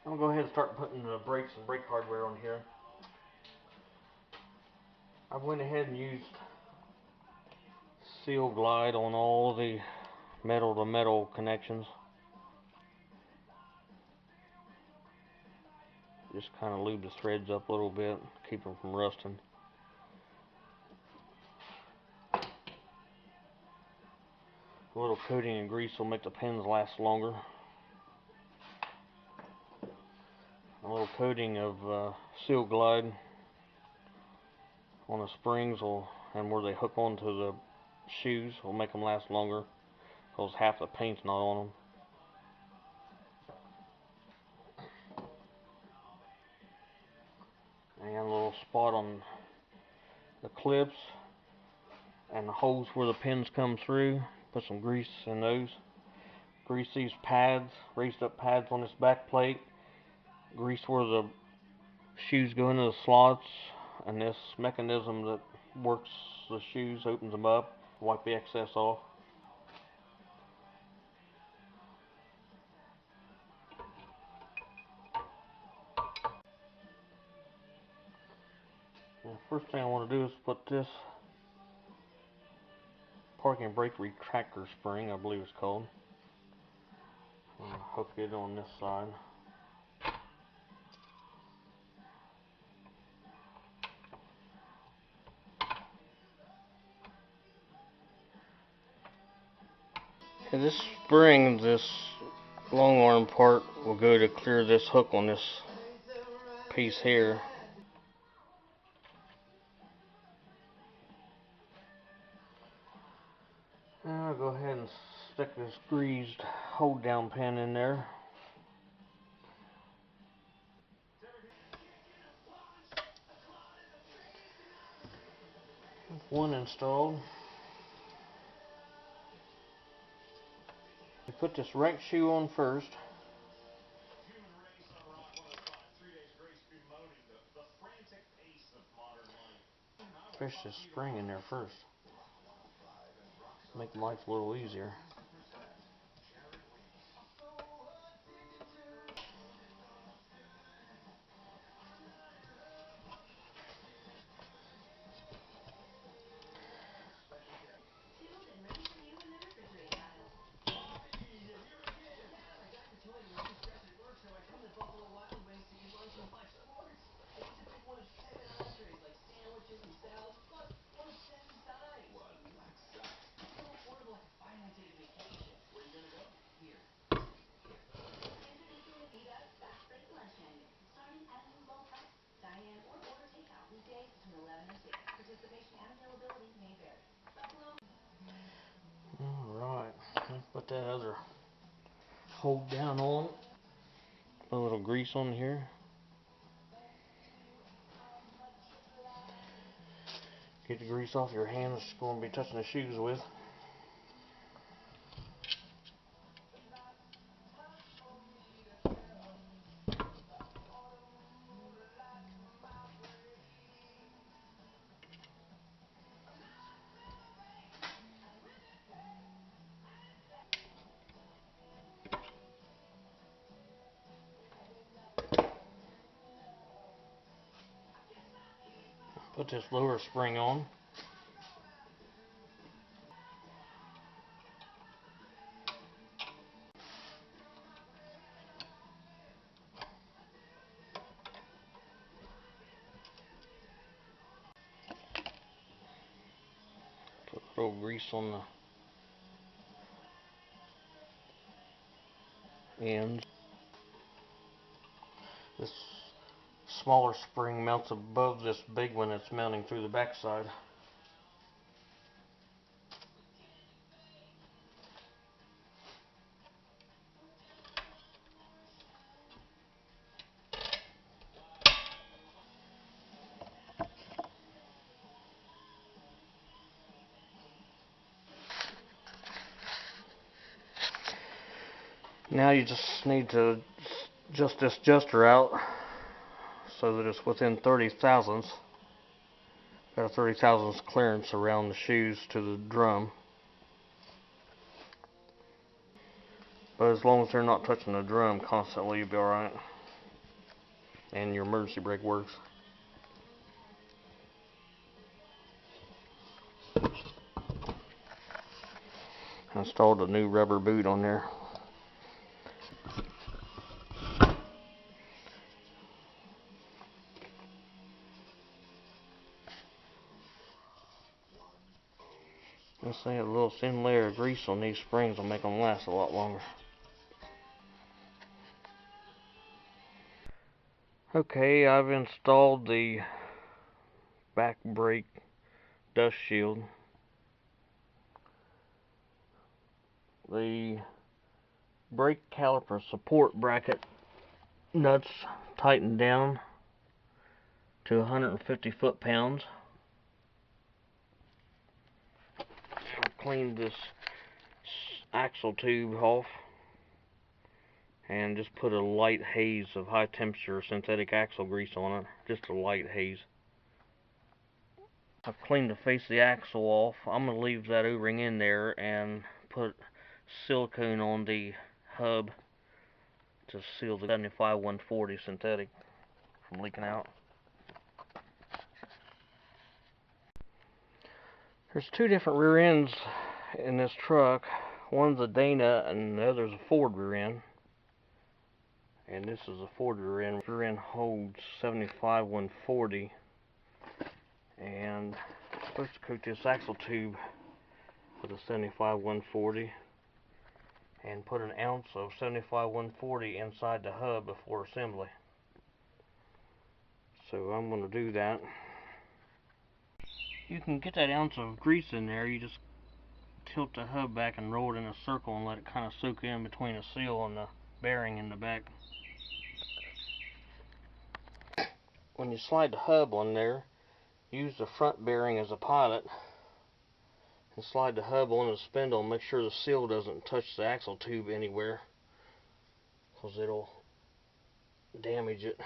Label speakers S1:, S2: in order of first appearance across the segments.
S1: I'm going to go ahead and start putting the brakes and brake hardware on here. I went ahead and used Seal Glide on all the metal to metal connections. Just kind of lube the threads up a little bit, keep them from rusting. A little coating and grease will make the pins last longer. A little coating of Seal Glide on the springs and where they hook onto the shoes will make them last longer, because half the paint's not on them. And a little spot on the clips and the holes where the pins come through. Put some grease in those. Grease these pads, raised up pads on this back plate. Grease where the shoes go into the slots, and this mechanism that works the shoes opens them up. Wipe the excess off. And the first thing I want to do is put this parking brake retractor spring, I believe it's called. Hook it on this side. And this spring, this long arm part, will go to clear this hook on this piece here. And I'll go ahead and stick this greased hold down pin in there. One installed. We put this right shoe on first. Fish this spring in there first. Make life a little easier. Alright, let's put that other hold down on. Put a little grease on here. Get the grease off your hands it's going to be touching the shoes with. Put this lower spring on. Put a little grease on the ends. This smaller spring mounts above this big one that's mounting through the backside. Now you just need to adjust this adjuster out so that it's within 30 thousandths. Got a 30 thousandths clearance around the shoes to the drum. But as long as they're not touching the drum constantly, you'll be alright. and your emergency brake works. I installed a new rubber boot on there. Let's say a little thin layer of grease on these springs will make them last a lot longer. Okay, I've installed the back brake dust shield. The brake caliper support bracket nuts tightened down to 150 foot-pounds. I've cleaned this axle tube off and just put a light haze of high temperature synthetic axle grease on it, just a light haze. I've cleaned the face of the axle off. I'm going to leave that O-ring in there and put silicone on the hub to seal the 75-140 synthetic from leaking out. There's two different rear ends in this truck. One's a Dana and the other's a Ford rear end. And this is a Ford rear end. Rear end holds 75-140. And I'm supposed to coat this axle tube with a 75-140 and put an ounce of 75-140 inside the hub before assembly. So I'm going to do that. You can get that ounce of grease in there. You just tilt the hub back and roll it in a circle and let it kind of soak in between the seal and the bearing in the back. When you slide the hub on there, use the front bearing as a pilot and slide the hub on the spindle and make sure the seal doesn't touch the axle tube anywhere, because it'll damage it.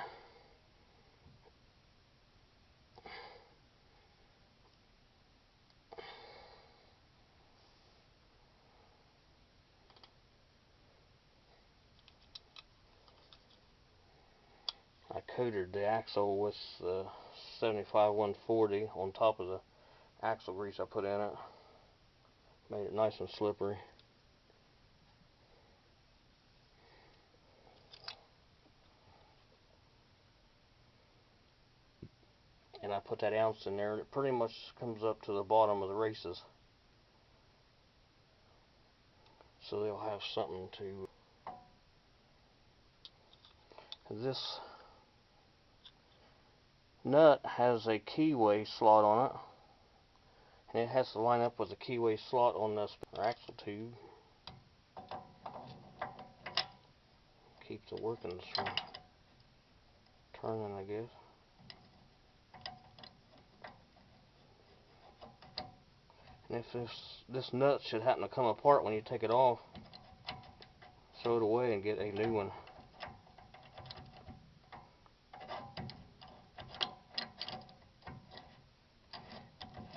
S1: I coated the axle with 75-140 on top of the axle grease I put in it. Made it nice and slippery. And I put that ounce in there and it pretty much comes up to the bottom of the races. So they'll have something to... This nut has a keyway slot on it, and it has to line up with the keyway slot on the axle tube. Keep the workings from turning, I guess. And if this nut should happen to come apart when you take it off, throw it away and get a new one.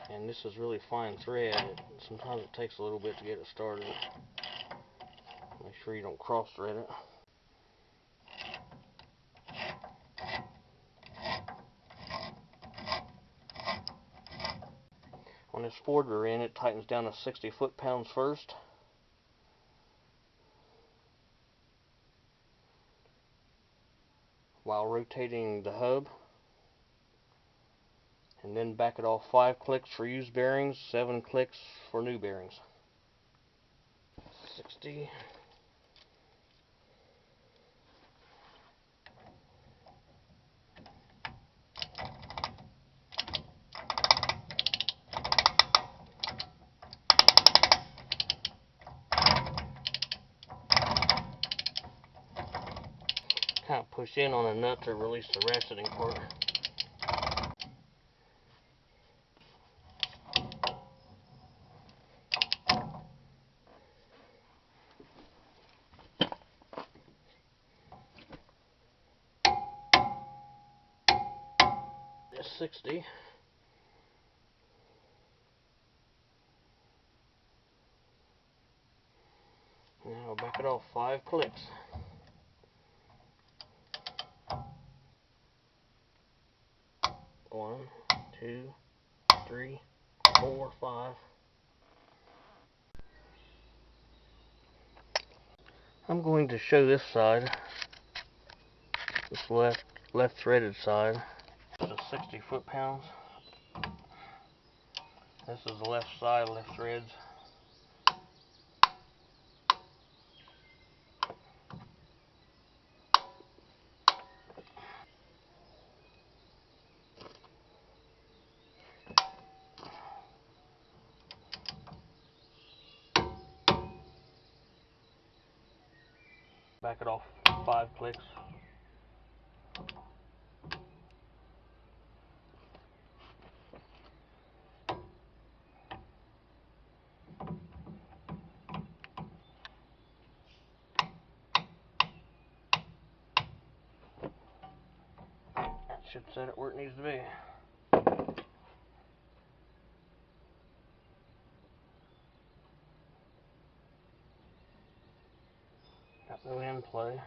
S1: And this is really fine thread. Sometimes it takes a little bit to get it started. Make sure you don't cross thread it. On this Ford rear end, it tightens down to 60 foot-pounds first. While rotating the hub. And then back it off 5 clicks for used bearings, 7 clicks for new bearings. 60. Kind of push in on a nut to release the ratcheting part. Just 60. Now back it off 5 clicks. 1, 2, 3, 4, 5. I'm going to show this side, this left threaded side. This is 60 foot-pounds. This is the left side, left threads. Back it off 5 clicks. That should set it where it needs to be. Got no end play.